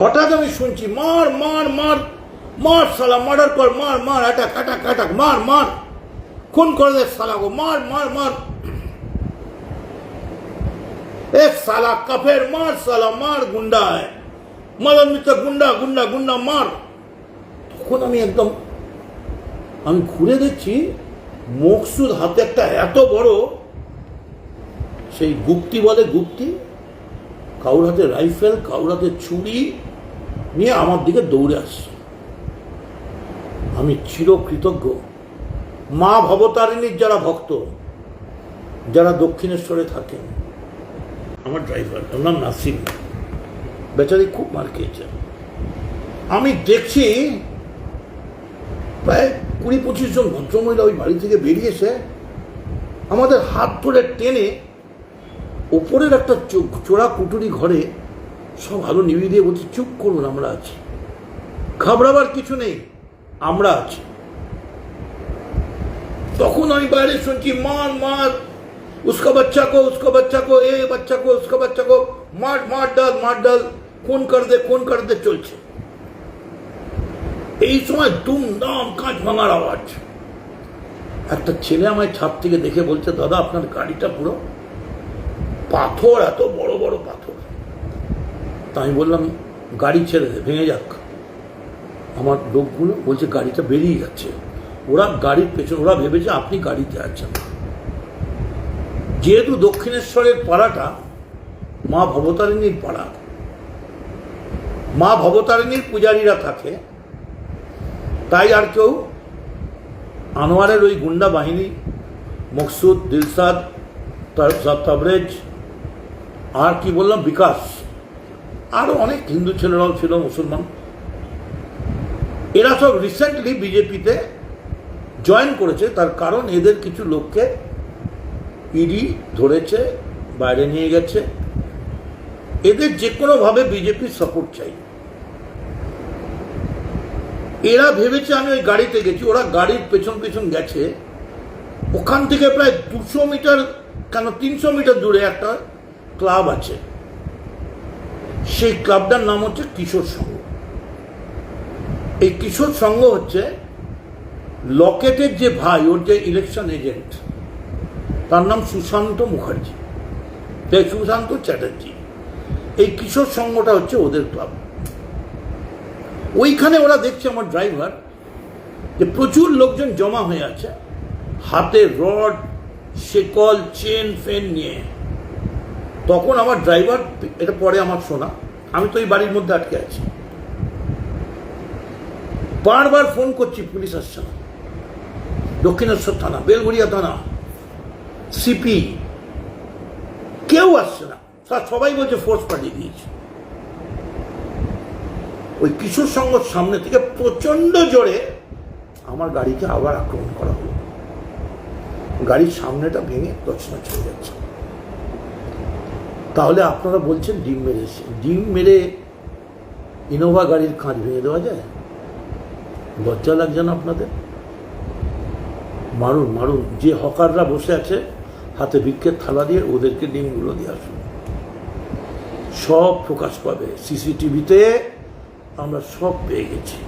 হঠাৎ আমি শুনছি মার মার মার মার সালা, মার্ডার কর, মার মার, অ্যাটাক অ্যাটাক অ্যাটাক, মার মার, খুন করে দে সালা গো, মার মার মার, এক সালা কাফের, মার সালা মার, গুন্ডা হয়, মদন মিত্র গুন্ডা গুন্ডা গুন্ডা মার। তখন আমি ঘুরে দেখছি মকসুদ হাতে একটা এত বড় সেই গুপ্তি বলে গুপ্তি, কাউর হাতে রাইফেল, কাউর হাতে ছুরি নিয়ে আমার দিকে দৌড়ে আসছে। আমি চিরকৃতজ্ঞ মা ভবতারিণীর যারা ভক্ত, যারা দক্ষিণেশ্বরে থাকেন, আমার ড্রাইভার, ওর নাম নাসিম, বেচারি খুব মার খেয়েছে। আমি দেখছি প্রায় 20-25 জন ভদ্রমহিলা ওই বাড়ি থেকে বেরিয়েছে, আমাদের হাত ধরে টেনে ওপরের একটা চোরা কুটুরি ঘরে সব আলো নিভিয়ে দিয়ে বলছি, চুপ করুন, আমরা আছি, ঘাবড়াবার কিছু নেই, আমরা আছি। তখন আমি বাইরে শুনছি মার মার, उसका बच्चा को, उसका बच्चा को, ए बच्चा को, उसका बच्चा को मार मार डाल, खून कर दे চলছে। এই সময় দুমদাম কাঁচ ভাঙার আওয়াজ। একটা ছেলে আমায় ছাদ থেকে দেখে বলছে, দাদা আপনার গাড়িটা পুরো পাথর, এত বড় বড় পাথর। তা আমি বললাম গাড়ি ছেড়ে দে, ভেঙে যাক। আমার লোকগুলো বলছে গাড়িটা বেরিয়ে যাচ্ছে। ওরা গাড়ির পেছনে, ওরা ভেবেছে আপনি গাড়িতে আছেন। যেহেতু দক্ষিণেশ্বরের পাড়াটা মা ভবতারিণীর পাড়া, মা ভবতারিণীর পূজারীরা থাকে, তাই আর কেউ আনোয়ারের ওই গুন্ডা বাহিনী, মকসুদ, দিলসাদ, তাবরেজ, আর কি বললাম, বিকাশ, আরো অনেক হিন্দু ছেলেরাও ছিল, মুসলমান, এরা সব রিসেন্টলি বিজেপিতে জয়েন করেছে। তার কারণ এদের কিছু লোককে ইডি ধরেছে, বাইরে নিয়ে গেছে। এদের যে কোনোভাবে বিজেপির সাপোর্ট চাই। এরা ভেবেছে আমি ওই গাড়িতে গেছি, ওরা গাড়ির পেছন পেছন গেছে। ওখান থেকে প্রায় 200 মিটার, কেন 300 মিটার দূরে একটা ক্লাব আছে, সেই ক্লাবটার নাম হচ্ছে কিশোর সংঘ। এই কিশোর সংঘ হচ্ছে লকেটের যে ভাই, ওর যে ইলেকশন এজেন্ট, তার নাম সুশান্ত মুখার্জি, সুশান্ত চ্যাটার্জি। এই কিশোর সংঘটা হচ্ছে ওদের ক্লাব। ওইখানে ওরা দেখছে আমার ড্রাইভার যে প্রচুর লোকজন জমা হয়ে আছে, হাতে রড, শেকল, চেন ফেন নিয়ে। তখন আমার ড্রাইভার, এটা পরে আমার শোনা, আমি তো এই বাড়ির মধ্যে আটকে আছি, বারবার ফোন করছি, পুলিশ আসছে না, দক্ষিণেশ্বর থানা, বেলঘড়িয়া থানা, সিপি, কেউ আসছে না। সবাই বলছে ফোর্স পাঠিয়ে দিয়েছে। ওই কিশোর সংঘর সামনে থেকে প্রচন্ড জোরে আমার গাড়িকে আবার আক্রমণ করা হলো। গাড়ির সামনেটা ভেঙে তছনছ হয়ে যাচ্ছে। তাহলে আপনারা বলছেন ডিম মেরেছে, ডিম মেরে ইনোভা গাড়ির কাঁচ ভেঙে দেওয়া যায়? লজ্জা লাগছে না আপনাদের? মারুন মারুন, যে হকাররা বসে আছে হাতে ভিক্ষের থালা দিয়ে, ওদেরকে ডিমগুলো দিয়ে আসুন, সব প্রকাশ পাবে। সিসিটিভিতে আমরা সব পেয়ে গেছি।